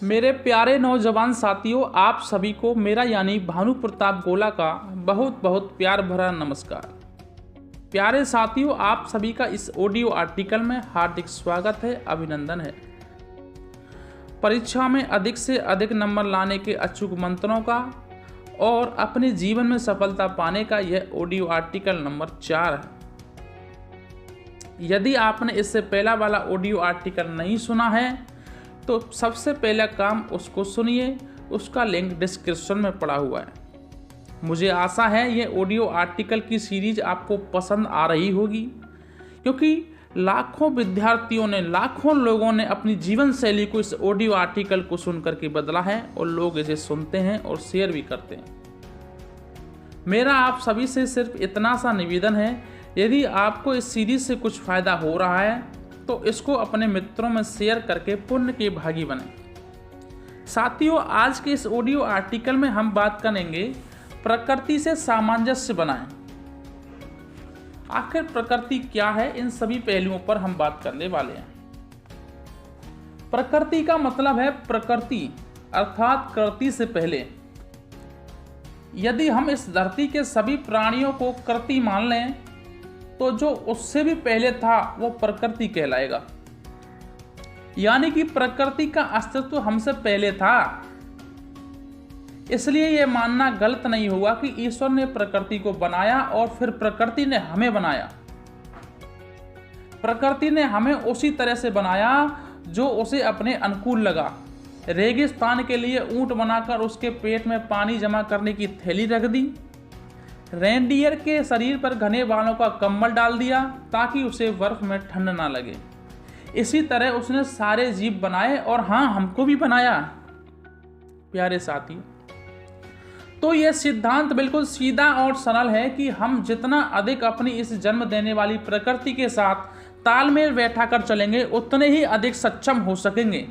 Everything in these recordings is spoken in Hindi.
मेरे प्यारे नौजवान साथियों, आप सभी को मेरा यानी भानु प्रताप गोला का बहुत बहुत प्यार भरा नमस्कार। प्यारे साथियों, आप सभी का इस ऑडियो आर्टिकल में हार्दिक स्वागत है, अभिनंदन है। परीक्षा में अधिक से अधिक नंबर लाने के अचूक मंत्रों का और अपने जीवन में सफलता पाने का यह ऑडियो आर्टिकल नंबर 4 है। यदि आपने इससे पहला वाला ऑडियो आर्टिकल नहीं सुना है तो सबसे पहला काम उसको सुनिए, उसका लिंक डिस्क्रिप्शन में पड़ा हुआ है। मुझे आशा है ये ऑडियो आर्टिकल की सीरीज आपको पसंद आ रही होगी, क्योंकि लाखों विद्यार्थियों ने, लाखों लोगों ने अपनी जीवन शैली को इस ऑडियो आर्टिकल को सुन करके बदला है और लोग इसे सुनते हैं और शेयर भी करते हैं। मेरा आप सभी से सिर्फ इतना सा निवेदन है, यदि आपको इस सीरीज से कुछ फ़ायदा हो रहा है तो इसको अपने मित्रों में शेयर करके पुण्य के भागी बने। साथियों, आज के इस ऑडियो आर्टिकल में हम बात करेंगे प्रकृति से सामंजस्य बनाएं। आखिर प्रकृति क्या है, इन सभी पहलुओं पर हम बात करने वाले हैं। प्रकृति का मतलब है प्रकृति, अर्थात कृति से पहले। यदि हम इस धरती के सभी प्राणियों को कृति मान लें तो जो उससे भी पहले था वो प्रकृति कहलाएगा। यानी कि प्रकृति का अस्तित्व हमसे पहले था। इसलिए यह मानना गलत नहीं होगा कि ईश्वर ने प्रकृति को बनाया और फिर प्रकृति ने हमें बनाया। प्रकृति ने हमें उसी तरह से बनाया जो उसे अपने अनुकूल लगा। रेगिस्तान के लिए ऊंट बनाकर उसके पेट में पानी जमा करने की थैली रख दी। रेंडियर के शरीर पर घने बालों का कंबल डाल दिया ताकि उसे बर्फ में ठंड ना लगे। इसी तरह उसने सारे जीव बनाए और हाँ, हमको भी बनाया। प्यारे साथी, तो यह सिद्धांत बिल्कुल सीधा और सरल है कि हम जितना अधिक अपनी इस जन्म देने वाली प्रकृति के साथ तालमेल बैठाकर चलेंगे उतने ही अधिक सक्षम हो सकेंगे,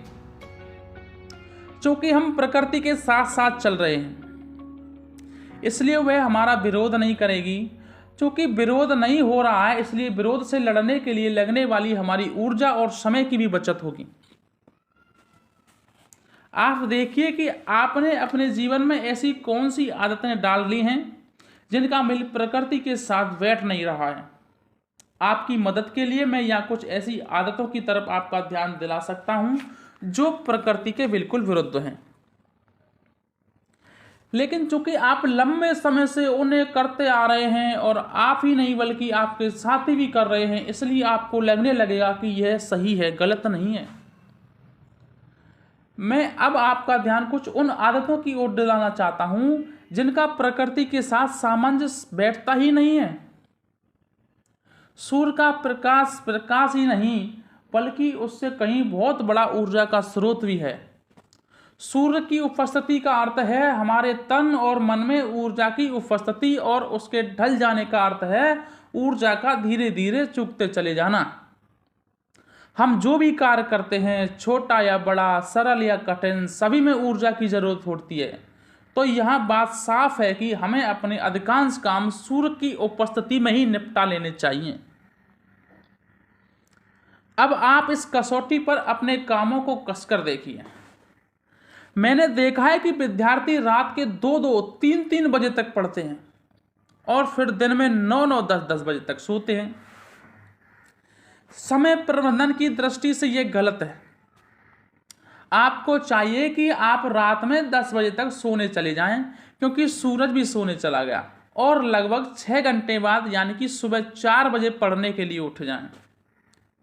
क्योंकि हम प्रकृति के साथ साथ चल रहे हैं। इसलिए वह हमारा विरोध नहीं करेगी। क्योंकि विरोध नहीं हो रहा है, इसलिए विरोध से लड़ने के लिए लगने वाली हमारी ऊर्जा और समय की भी बचत होगी। आप देखिए कि आपने अपने जीवन में ऐसी कौन सी आदतें डाल ली हैं जिनका मिल प्रकृति के साथ बैठ नहीं रहा है। आपकी मदद के लिए मैं यहाँ कुछ ऐसी आदतों की तरफ आपका ध्यान दिला सकता हूँ जो प्रकृति के बिल्कुल विरुद्ध हैं। लेकिन चूंकि आप लंबे समय से उन्हें करते आ रहे हैं और आप ही नहीं बल्कि आपके साथी भी कर रहे हैं, इसलिए आपको लगने लगेगा कि यह सही है, गलत नहीं है। मैं अब आपका ध्यान कुछ उन आदतों की ओर दिलाना चाहता हूं जिनका प्रकृति के साथ सामंजस्य बैठता ही नहीं है। सूर्य का प्रकाश प्रकाश ही नहीं बल्कि उससे कहीं बहुत बड़ा ऊर्जा का स्रोत भी है। सूर्य की उपस्थिति का अर्थ है हमारे तन और मन में ऊर्जा की उपस्थिति, और उसके ढल जाने का अर्थ है ऊर्जा का धीरे धीरे चूकते चले जाना। हम जो भी कार्य करते हैं, छोटा या बड़ा, सरल या कठिन, सभी में ऊर्जा की जरूरत होती है। तो यहाँ बात साफ है कि हमें अपने अधिकांश काम सूर्य की उपस्थिति में ही निपटा लेने चाहिए। अब आप इस कसौटी पर अपने कामों को कसकर देखिए। मैंने देखा है कि विद्यार्थी रात के 2-2, 3-3 बजे तक पढ़ते हैं और फिर दिन में 9-9, 10-10 बजे तक सोते हैं। समय प्रबंधन की दृष्टि से यह गलत है। आपको चाहिए कि आप रात में 10 बजे तक सोने चले जाएं, क्योंकि सूरज भी सोने चला गया, और लगभग 6 घंटे बाद यानी कि सुबह 4 बजे पढ़ने के लिए उठ जाएं।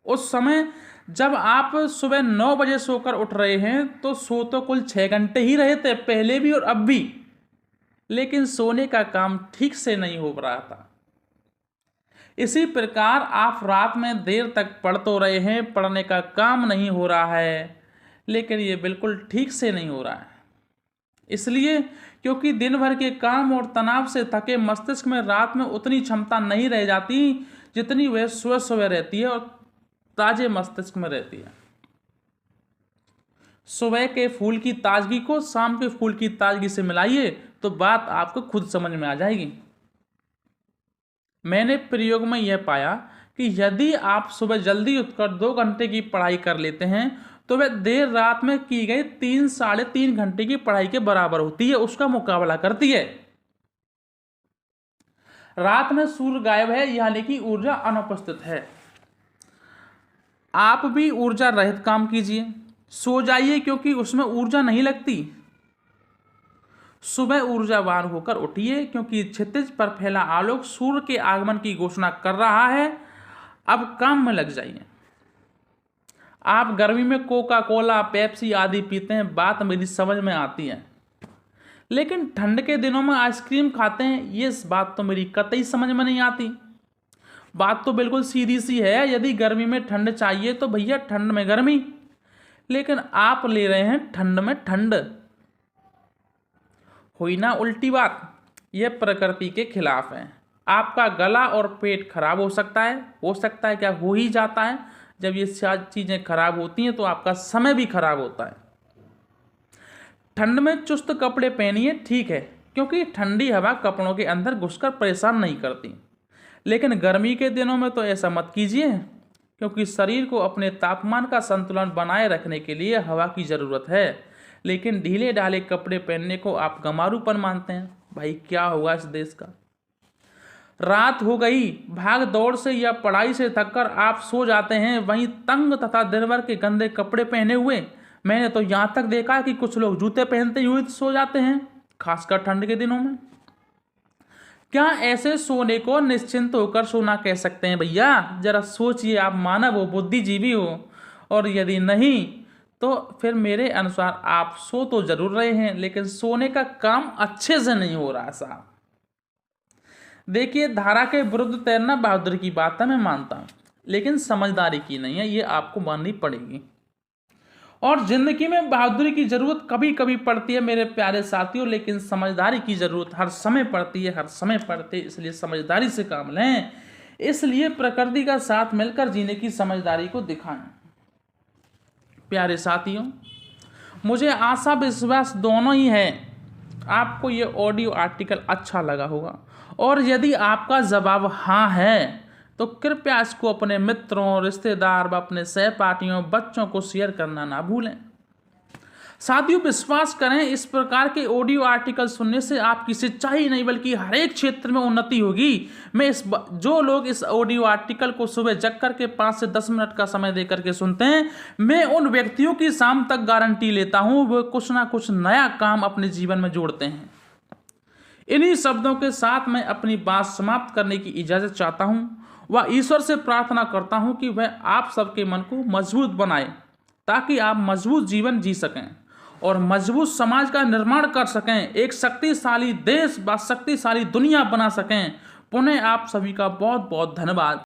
उस समय जब आप सुबह 9 बजे सोकर उठ रहे हैं तो सो तो कुल 6 घंटे ही रहे थे, पहले भी और अब भी, लेकिन सोने का काम ठीक से नहीं हो रहा था। इसी प्रकार आप रात में देर तक पढ़ तो रहे हैं, पढ़ने का काम नहीं हो रहा है, लेकिन ये बिल्कुल ठीक से नहीं हो रहा है। इसलिए क्योंकि दिन भर के काम और तनाव से थके मस्तिष्क में रात में उतनी क्षमता नहीं रह जाती जितनी वह सुबह सुबह रहती है और ताजे मस्तिष्क में रहती है। सुबह के फूल की ताजगी को शाम के फूल की ताजगी से मिलाइए तो बात आपको खुद समझ में आ जाएगी। मैंने प्रयोग में यह पाया कि यदि आप सुबह जल्दी उठकर 2 घंटे की पढ़ाई कर लेते हैं तो वह देर रात में की गई 3-3.5 घंटे की पढ़ाई के बराबर होती है, उसका मुकाबला करती है। रात में सूर्य गायब है, यानी कि ऊर्जा अनुपस्थित है। आप भी ऊर्जा रहित काम कीजिए, सो जाइए क्योंकि उसमें ऊर्जा नहीं लगती। सुबह ऊर्जावान होकर उठिए क्योंकि क्षितिज पर फैला आलोक सूर्य के आगमन की घोषणा कर रहा है। अब काम में लग जाइए। आप गर्मी में कोका कोला, पेप्सी आदि पीते हैं, बात मेरी समझ में आती है, लेकिन ठंड के दिनों में आइसक्रीम खाते हैं, ये बात तो मेरी कतई समझ में नहीं आती। बात तो बिल्कुल सीधी सी है, यदि गर्मी में ठंड चाहिए तो भैया ठंड में गर्मी, लेकिन आप ले रहे हैं ठंड में ठंड। हुई ना उल्टी बात। यह प्रकृति के खिलाफ है। आपका गला और पेट खराब हो सकता है क्या, हो ही जाता है। जब ये चीज़ें खराब होती हैं तो आपका समय भी खराब होता है। ठंड में चुस्त कपड़े पहनिए, ठीक है, क्योंकि ठंडी हवा कपड़ों के अंदर घुसकर परेशान नहीं करती। लेकिन गर्मी के दिनों में तो ऐसा मत कीजिए, क्योंकि शरीर को अपने तापमान का संतुलन बनाए रखने के लिए हवा की ज़रूरत है। लेकिन ढीले ढाले कपड़े पहनने को आप गंवारूपन मानते हैं। भाई क्या होगा इस देश का। रात हो गई, भाग दौड़ से या पढ़ाई से थककर आप सो जाते हैं, वहीं तंग तथा दिन भर के गंदे कपड़े पहने हुए। मैंने तो यहाँ तक देखा है कि कुछ लोग जूते पहनते हुए सो जाते हैं, खासकर ठंड के दिनों में। क्या ऐसे सोने को निश्चिंत होकर सोना कह सकते हैं भैया? जरा सोचिए, आप मानव हो, बुद्धिजीवी हो, और यदि नहीं तो फिर मेरे अनुसार आप सो तो जरूर रहे हैं, लेकिन सोने का काम अच्छे से नहीं हो रहा साहब। देखिए, धारा के विरुद्ध तैरना बहादुरी की बात है, मैं मानता हूं, लेकिन समझदारी की नहीं है, ये आपको माननी पड़ेगी। और जिंदगी में बहादुरी की जरूरत कभी कभी पड़ती है मेरे प्यारे साथियों, लेकिन समझदारी की जरूरत हर समय पड़ती है, हर समय पड़ती है। इसलिए समझदारी से काम लें, इसलिए प्रकृति का साथ मिलकर जीने की समझदारी को दिखाएं। प्यारे साथियों, मुझे आशा विश्वास दोनों ही है आपको ये ऑडियो आर्टिकल अच्छा लगा होगा, और यदि आपका जवाब हाँ है तो कृपया इसको अपने मित्रों, रिश्तेदार व अपने सहपाठियों, बच्चों को शेयर करना ना भूलें। साथियों, विश्वास करें, इस प्रकार के ऑडियो आर्टिकल सुनने से आपकी शिक्षा ही नहीं बल्कि हर एक क्षेत्र में उन्नति होगी। जो लोग इस ऑडियो आर्टिकल को सुबह जग करके 5 से 10 मिनट का समय दे करके सुनते हैं, मैं उन व्यक्तियों की शाम तक गारंटी लेता हूं वो कुछ ना कुछ नया काम अपने जीवन में जोड़ते हैं। इन्हीं शब्दों के साथ मैं अपनी बात समाप्त करने की इजाजत चाहता हूं व ईश्वर से प्रार्थना करता हूं कि वह आप सबके मन को मजबूत बनाए, ताकि आप मजबूत जीवन जी सकें और मजबूत समाज का निर्माण कर सकें, एक शक्तिशाली देश व शक्तिशाली दुनिया बना सकें। पुनः आप सभी का बहुत बहुत धन्यवाद।